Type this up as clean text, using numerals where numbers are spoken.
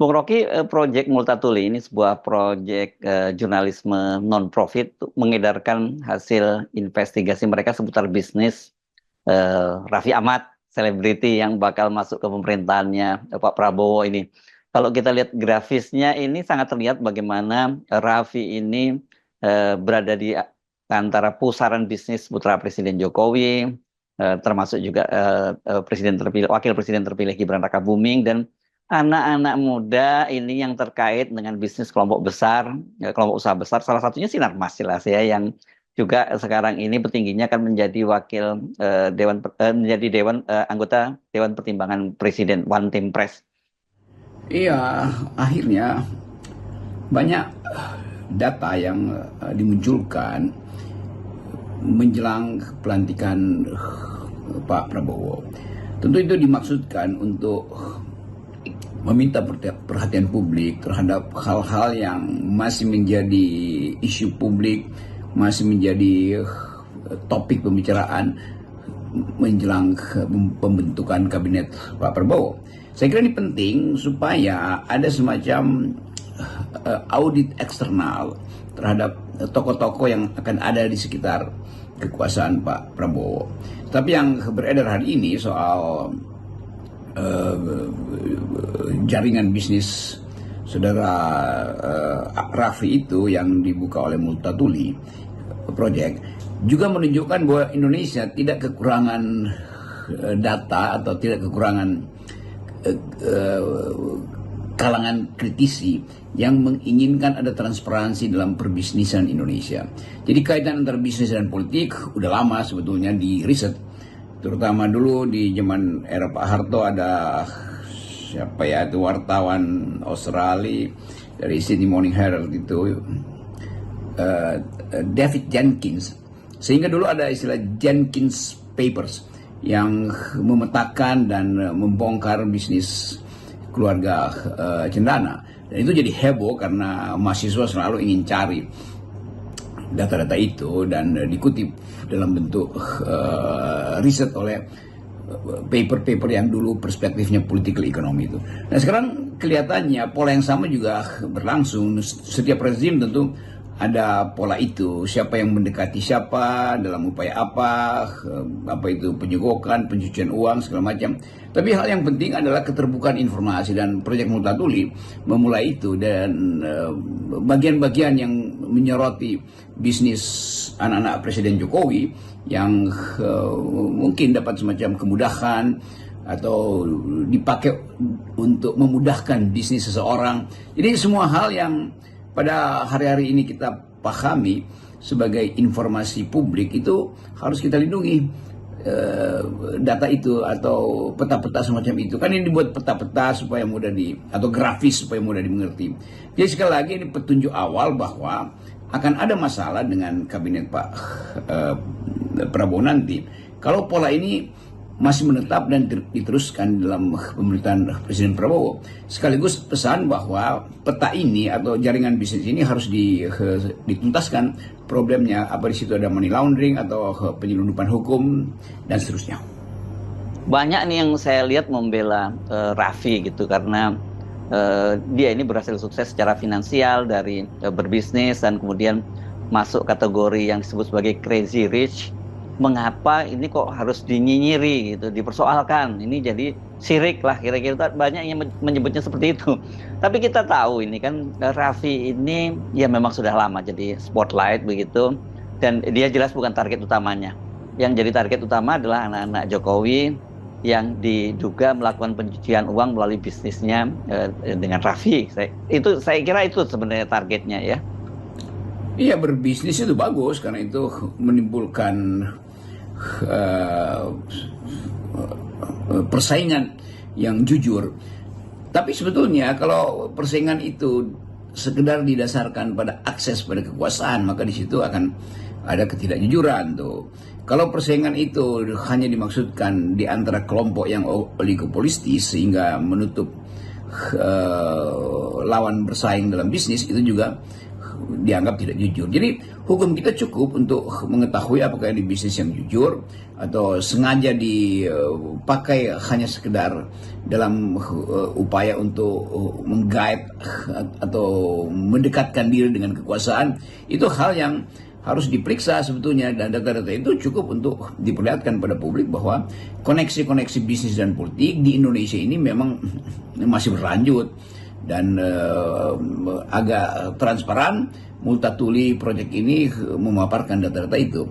Bung Rocky, proyek Multatuli ini sebuah proyek jurnalisme non-profit mengedarkan hasil investigasi mereka seputar bisnis Raffi Ahmad, selebriti yang bakal masuk ke pemerintahannya Pak Prabowo ini. Kalau kita lihat grafisnya ini sangat terlihat bagaimana Raffi ini berada di antara pusaran bisnis putra Presiden Jokowi, termasuk juga Presiden terpilih, Wakil Presiden terpilih Gibran Rakabuming dan anak-anak muda ini yang terkait dengan bisnis kelompok besar, kelompok usaha besar. Salah satunya Sinar Mas jelas ya, yang juga sekarang ini petingginya akan menjadi wakil menjadi anggota Dewan Pertimbangan Presiden One Team Press. Iya, akhirnya banyak data yang dimunculkan menjelang pelantikan Pak Prabowo. Tentu itu dimaksudkan untuk meminta perhatian publik terhadap hal-hal yang masih menjadi isu publik, masih menjadi topik pembicaraan menjelang pembentukan kabinet Pak Prabowo. Saya kira ini penting supaya ada semacam audit eksternal terhadap tokoh-tokoh yang akan ada di sekitar kekuasaan Pak Prabowo. Tapi yang beredar hari ini soal jaringan bisnis saudara Raffi itu yang dibuka oleh Multatuli Project juga menunjukkan bahwa Indonesia tidak kekurangan data atau tidak kekurangan kalangan kritisi yang menginginkan ada transparansi dalam perbisnisan Indonesia. Jadi kaitan antara bisnis dan politik udah lama sebetulnya di riset. Terutama dulu di zaman era Pak Harto ada siapa ya itu wartawan Australia dari Sydney Morning Herald itu David Jenkins. Sehingga dulu ada istilah Jenkins Papers yang memetakan dan membongkar bisnis keluarga Cendana. Dan itu jadi heboh karena mahasiswa selalu ingin cari data-data itu dan dikutip dalam bentuk riset oleh paper-paper yang dulu perspektifnya political economy itu. Nah sekarang kelihatannya pola yang sama juga berlangsung. Setiap rezim tentu ada pola itu, siapa yang mendekati siapa, dalam upaya apa itu penyegokan, pencucian uang, segala macam. Tapi hal yang penting adalah keterbukaan informasi dan proyek Multatuli memulai itu dan bagian-bagian yang menyoroti bisnis anak-anak Presiden Jokowi yang mungkin dapat semacam kemudahan atau dipakai untuk memudahkan bisnis seseorang. Jadi semua hal yang pada hari-hari ini kita pahami sebagai informasi publik itu harus kita lindungi data itu atau peta-peta semacam itu. Kan ini dibuat peta-peta supaya mudah atau grafis supaya mudah dimengerti. Jadi sekali lagi ini petunjuk awal bahwa akan ada masalah dengan kabinet Pak Prabowo nanti. Kalau pola ini masih menetap dan diteruskan dalam pemerintahan Presiden Prabowo. Sekaligus pesan bahwa peta ini atau jaringan bisnis ini harus dituntaskan problemnya. Apa di situ ada money laundering atau penyelundupan hukum dan seterusnya. Banyak nih yang saya lihat membela Raffi gitu karena dia ini berhasil sukses secara finansial dari berbisnis dan kemudian masuk kategori yang disebut sebagai crazy rich. Mengapa ini kok harus dinyinyiri gitu, dipersoalkan, ini jadi syirik lah kira-kira, banyak yang menyebutnya seperti itu. Tapi kita tahu ini kan Raffi ini ya memang sudah lama jadi spotlight begitu dan dia jelas bukan target utamanya. Yang jadi target utama adalah anak-anak Jokowi yang diduga melakukan pencucian uang melalui bisnisnya dengan Raffi. Saya kira itu sebenarnya targetnya ya. Iya, berbisnis itu bagus karena itu menimbulkan persaingan yang jujur. Tapi sebetulnya kalau persaingan itu sekedar didasarkan pada akses pada kekuasaan, maka di situ akan ada ketidakjujuran tuh. Kalau persaingan itu hanya dimaksudkan di antara kelompok yang oligopolistis sehingga menutup lawan bersaing dalam bisnis, itu juga dianggap tidak jujur. Jadi hukum kita cukup untuk mengetahui apakah ini bisnis yang jujur atau sengaja dipakai hanya sekedar dalam upaya untuk menggait atau mendekatkan diri dengan kekuasaan. Itu hal yang harus diperiksa sebetulnya, dan data-data itu cukup untuk diperlihatkan pada publik bahwa koneksi-koneksi bisnis dan politik di Indonesia ini memang masih berlanjut dan agak transparan. Multatuli Project ini memaparkan data-data itu.